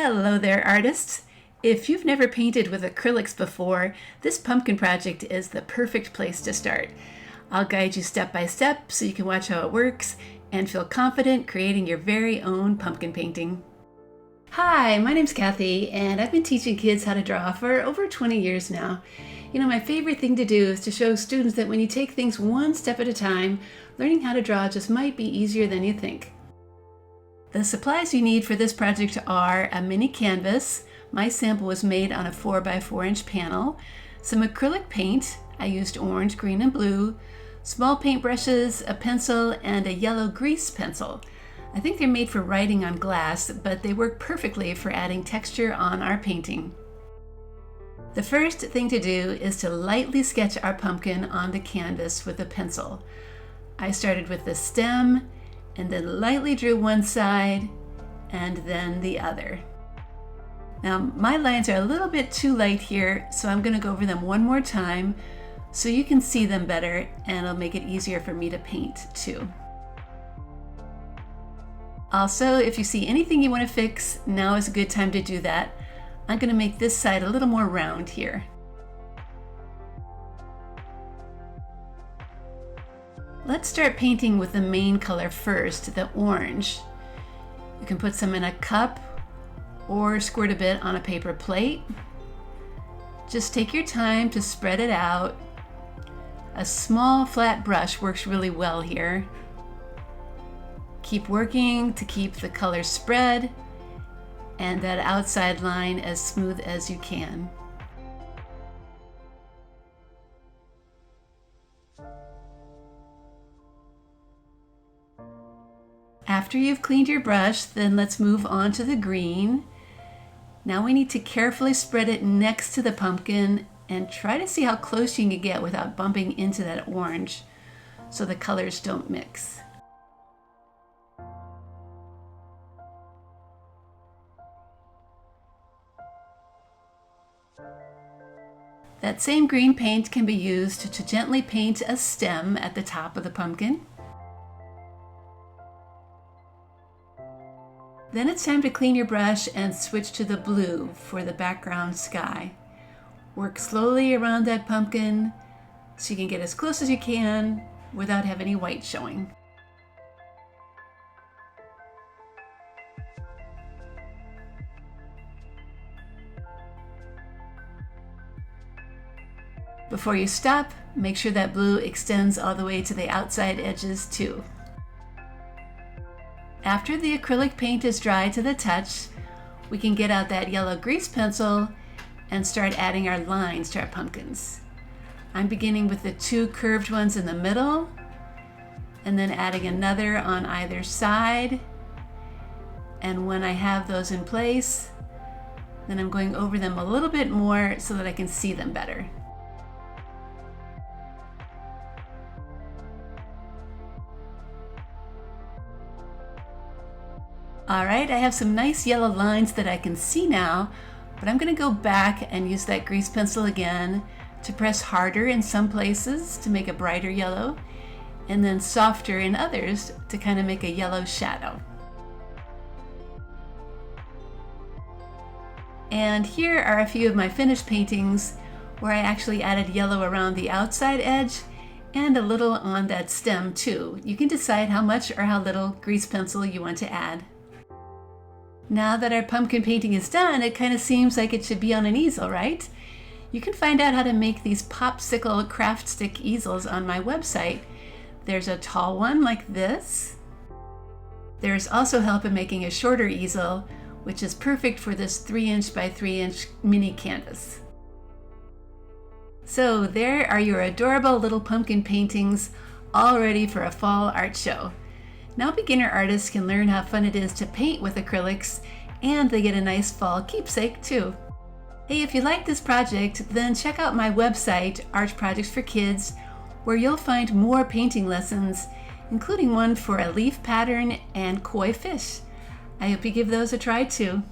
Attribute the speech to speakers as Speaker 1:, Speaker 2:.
Speaker 1: Hello there, artists! If you've never painted with acrylics before, this pumpkin project is the perfect place to start. I'll guide you step by step so you can watch how it works and feel confident creating your very own pumpkin painting. Hi, my name's Kathy, and I've been teaching kids how to draw for over 20 years now. You know, my favorite thing to do is to show students that when you take things one step at a time, learning how to draw just might be easier than you think. The supplies you need for this project are a mini canvas. My sample was made on a 4x4 inch panel, some acrylic paint, I used orange, green, and blue, small paintbrushes, a pencil, and a yellow grease pencil. I think they're made for writing on glass, but they work perfectly for adding texture on our painting. The first thing to do is to lightly sketch our pumpkin on the canvas with a pencil. I started with the stem, and then lightly drew one side and then the other. Now my lines are a little bit too light here, so I'm going to go over them one more time so you can see them better, and it'll make it easier for me to paint too. Also, if you see anything you want to fix, now is a good time to do that. I'm going to make this side a little more round here. Let's start painting with the main color first, the orange. You can put some in a cup or squirt a bit on a paper plate. Just take your time to spread it out. A small flat brush works really well here. Keep working to keep the color spread and that outside line as smooth as you can. After you've cleaned your brush, then let's move on to the green. Now we need to carefully spread it next to the pumpkin and try to see how close you can get without bumping into that orange so the colors don't mix. That same green paint can be used to gently paint a stem at the top of the pumpkin. Then it's time to clean your brush and switch to the blue for the background sky. Work slowly around that pumpkin so you can get as close as you can without having any white showing. Before you stop, make sure that blue extends all the way to the outside edges too. After the acrylic paint is dry to the touch, we can get out that yellow grease pencil and start adding our lines to our pumpkins. I'm beginning with the two curved ones in the middle, and then adding another on either side. And when I have those in place, then I'm going over them a little bit more so that I can see them better. Alright, I have some nice yellow lines that I can see now, but I'm going to go back and use that grease pencil again to press harder in some places to make a brighter yellow, and then softer in others to kind of make a yellow shadow. And here are a few of my finished paintings where I actually added yellow around the outside edge and a little on that stem too. You can decide how much or how little grease pencil you want to add. Now that our pumpkin painting is done, it kind of seems like it should be on an easel, right? You can find out how to make these popsicle craft stick easels on my website. There's a tall one like this. There's also help in making a shorter easel, which is perfect for this 3" by 3" mini canvas. So there are your adorable little pumpkin paintings, all ready for a fall art show. Now beginner artists can learn how fun it is to paint with acrylics, and they get a nice fall keepsake too. Hey, if you like this project, then check out my website, Art Projects for Kids, where you'll find more painting lessons, including one for a leaf pattern and koi fish. I hope you give those a try too.